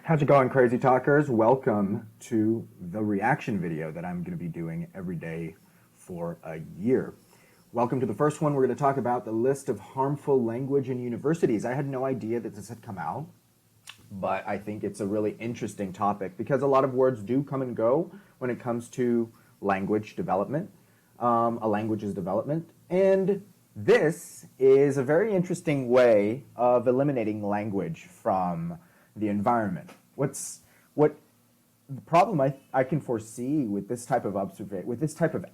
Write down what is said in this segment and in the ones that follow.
How's it going, Crazy Talkers? Welcome to the reaction video that I'm going to be doing every day for a year. Welcome to the first one. We're going to talk about the list of harmful language in universities. I had no idea that this had come out, but I think it's a really interesting topic because a lot of words do come and go when it comes to language development, a language's development, and this is a very interesting way of eliminating language from the environment. What the problem I can foresee with this type of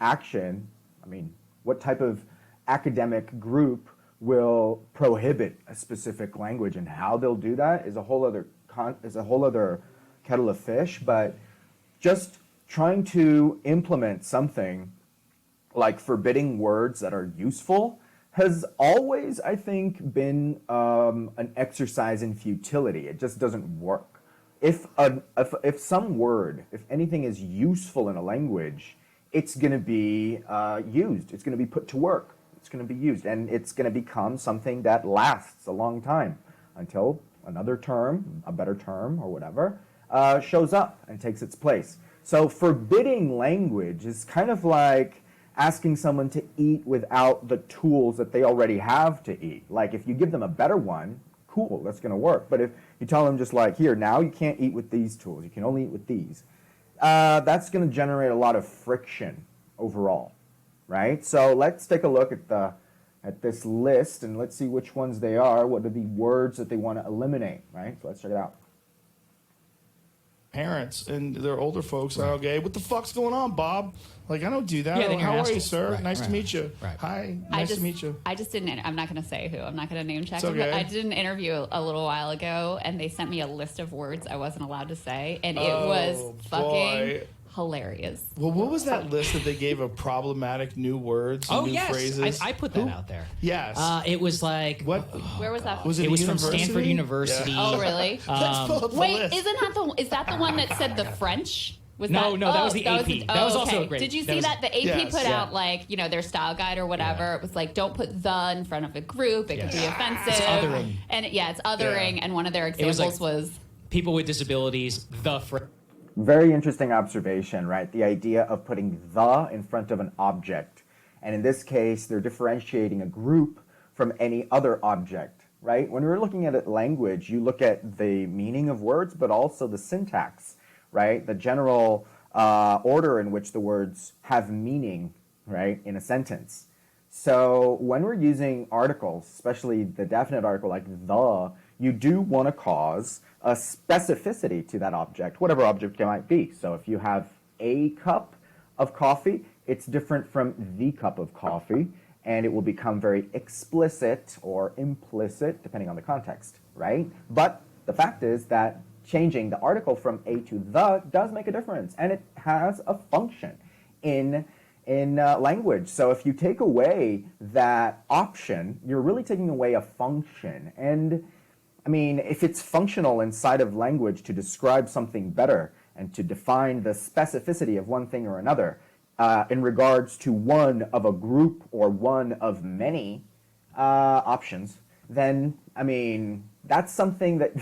action, what type of academic group will prohibit a specific language, and how they'll do that is a whole other kettle of fish. But just trying to implement something like forbidding words that are useful has always, I think, been an exercise in futility. It just doesn't work. If some word, if anything is useful in a language, it's going to be used. It's going to be put to work. It's going to be used, and it's going to become something that lasts a long time until another term, a better term or whatever, shows up and takes its place. So forbidding language is kind of like asking someone to eat without the tools that they already have to eat. Like, if you give them a better one, cool, that's going to work. But if you tell them just like, here, now you can't eat with these tools, you can only eat with these, that's going to generate a lot of friction overall, right? So let's take a look at this list and let's see which ones they are. What are the words that they want to eliminate, right? So let's check it out. Parents and their older folks are okay. What the fuck's going on, Bob? Like, I don't do that. Yeah, How are you, sir? Right, nice to meet you. Right. Hi, nice to meet you. I just didn't. I'm not going to say who. I'm not going to name check. It's okay. But I did an interview a little while ago, and they sent me a list of words I wasn't allowed to say, and it was fucking hilarious. Well, what was that list that they gave of problematic new words, new phrases? I put that out there. Yes. It was like what? Where was that? Was it was university? from Stanford University. Oh, really? Let's pull up the Wait, list. is that the one that said the French? No, that was the AP. That was also great. Did you see that? The AP put out, like, their style guide or whatever. Yeah. It was like, don't put the in front of a group. It could be offensive. It's othering. And it's othering. Yeah. And one of their examples was people with disabilities, Very interesting observation, right? The idea of putting the in front of an object. And in this case, they're differentiating a group from any other object, right? When we're looking at language, you look at the meaning of words, but also the syntax, right? The general order in which the words have meaning, right, in a sentence. So when we're using articles, especially the definite article like the, you do want to cause a specificity to that object, whatever object it might be. So if you have a cup of coffee, it's different from the cup of coffee, and it will become very explicit or implicit, depending on the context, right? But the fact is that changing the article from a to the does make a difference, and it has a function in language. So if you take away that option, you're really taking away a function. And if it's functional inside of language to describe something better and to define the specificity of one thing or another in regards to one of a group or one of many options, then, that's something that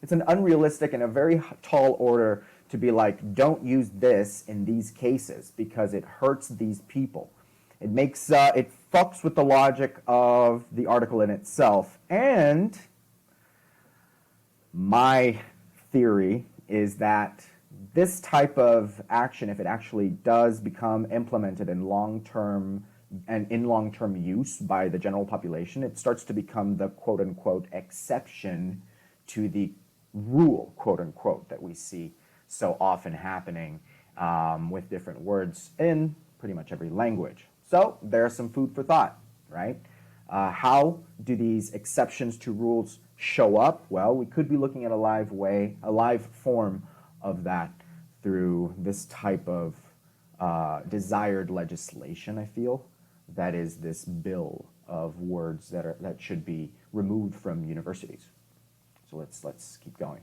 it's an unrealistic and a very tall order to be like, don't use this in these cases because it hurts these people. It makes, it fucks with the logic of the article in itself. And my theory is that this type of action, if it actually does become implemented in long-term use by the general population, it starts to become the quote-unquote exception to the rule, quote-unquote, that we see so often happening with different words in pretty much every language. So there's some food for thought, right? How do these exceptions to rules show up? Well, we could be looking at a live form of that through this type of desired legislation, I feel. That is this bill of words that should be removed from universities. So let's keep going.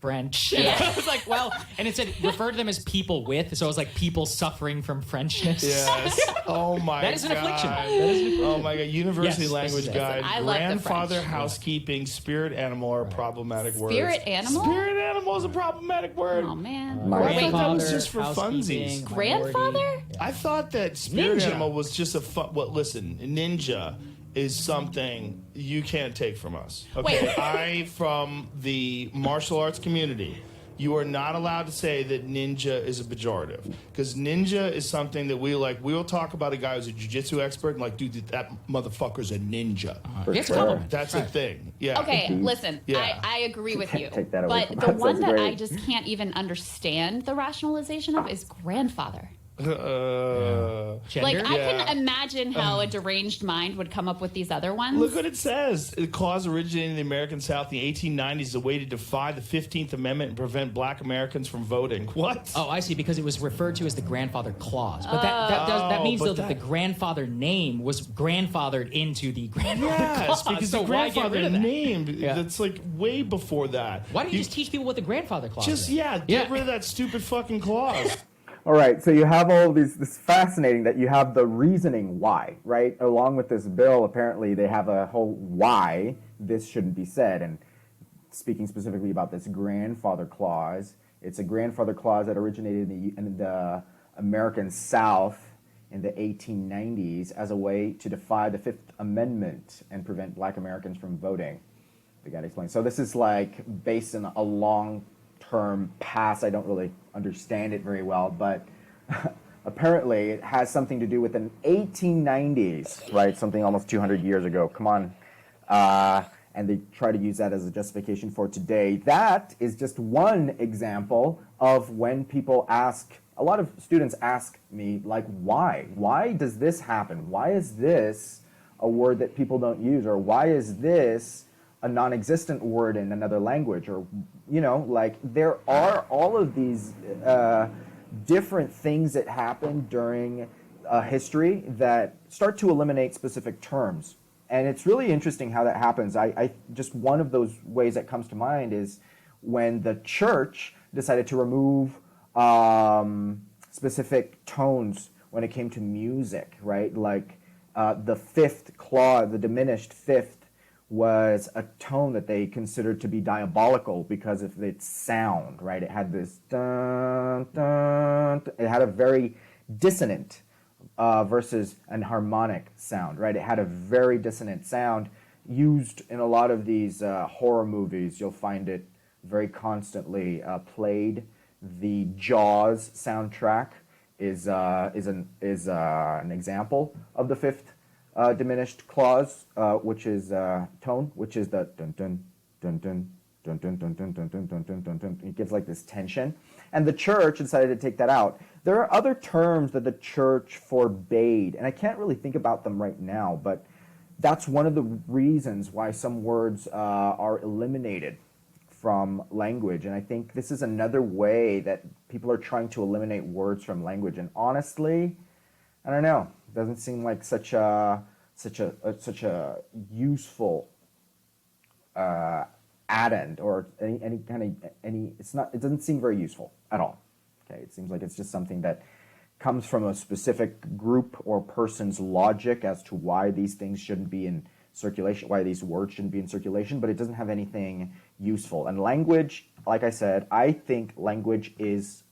French. I was like, well, and it said refer to them as people with, so I was like, people suffering from Frenchness. Yes. Oh my god. That is an affliction. That is an affliction. Oh my god. University Yes, language listen, guide. I love the Grandfather, French. housekeeping, spirit animal are problematic words. Spirit animal? Spirit animal is a problematic word. Oh, man. My I thought that was Grandfather, just for housekeeping, funsies. Grandfather? minority. I thought that spirit Ninja. animal was just a fun. Well, listen, ninja is something you can't take from us. Okay, Wait. I from the martial arts community. You are not allowed to say that ninja is a pejorative because ninja is something that we like. We will talk about a guy who's a jiu-jitsu expert and like, dude, that motherfucker's a ninja. It's a compliment. That's a thing. Yeah. Okay, listen, Yeah. I agree with you. Take that away but from the us. one That's that great. I just can't even understand the rationalization of is grandfather. Uh, Gender? Like, I Yeah. can imagine how a deranged mind would come up with these other ones. Look what it says. The clause originated in the American South in the 1890s as a way to defy the 15th Amendment and prevent black Americans from voting. What? Oh, I see, because it was referred to as the grandfather clause. But that means, but though, that the grandfather name was grandfathered into the grandfather Yes, clause. because So the why get grandfather rid of that? name, Yeah. that's like way before that. Why don't you just teach people what the grandfather clause Just, is? get rid of that stupid fucking clause. All right, so you have all of these. This is fascinating that you have the reasoning why, right? Along with this bill, apparently they have a whole why this shouldn't be said. And speaking specifically about this grandfather clause, it's a grandfather clause that originated in the American South in the 1890s as a way to defy the Fifth Amendment and prevent black Americans from voting. They got to explain. So this is like based in a long-term past. I don't really understand it very well, but apparently it has something to do with the 1890s, right? Something almost 200 years ago. Come on. And they try to use that as a justification for today. That is just one example of when people ask, a lot of students ask me, like, why? Why does this happen? Why is this a word that people don't use? Or why is this a non-existent word in another language? Or, like, there are all of these different things that happen during history that start to eliminate specific terms. And it's really interesting how that happens. I just one of those ways that comes to mind is when the church decided to remove specific tones when it came to music, right? Like the fifth clause, the diminished fifth, was a tone that they considered to be diabolical because of its sound, right? It had this dun, dun, it had a very dissonant versus an harmonic sound, right? It had a very dissonant sound used in a lot of these horror movies. You'll find it very constantly played. The Jaws soundtrack is an example of the fifth diminished clause, which is tone, which is the dun dun dun dun dun dun dun dun dun dun dun dun dun dun. It gives like this tension, and the church decided to take that out. There are other terms that the church forbade, and I can't really think about them right now, but that's one of the reasons why some words are eliminated from language. And I think this is another way that people are trying to eliminate words from language. And honestly, I don't know. It doesn't seem like such a useful addend or any kind of it's not. It doesn't seem very useful at all. Okay, it seems like it's just something that comes from a specific group or person's logic as to why these things shouldn't be in circulation, why these words shouldn't be in circulation, but it doesn't have anything useful. And language, like I said, I think language is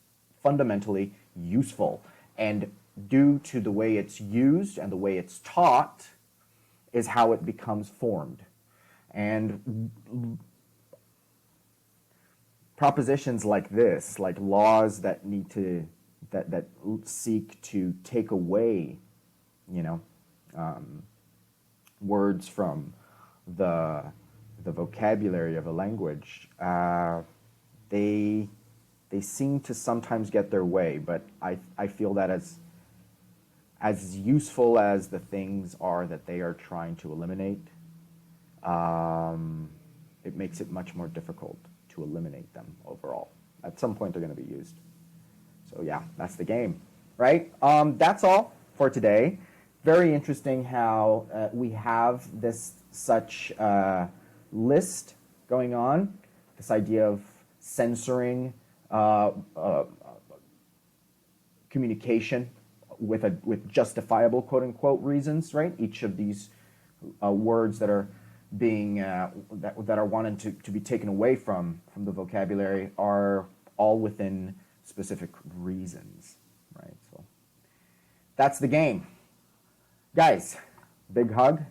fundamentally useful. And due to the way it's used and the way it's taught is how it becomes formed. And propositions like this, like laws that need to that seek to take away, words from the vocabulary of a language, they seem to sometimes get their way. But I feel that as useful as the things are that they are trying to eliminate, it makes it much more difficult to eliminate them overall. At some point, they're going to be used. So yeah, that's the game, right? That's all for today. Very interesting how we have this such list going on, this idea of censoring communication with justifiable quote unquote reasons, right? Each of these words that are being that are wanted to be taken away from the vocabulary are all within specific reasons, right? So that's the game, guys. Big hug.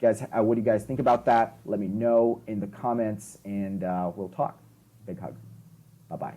Guys, what do you guys think about that? Let me know in the comments, and we'll talk. Big hug. Bye-bye.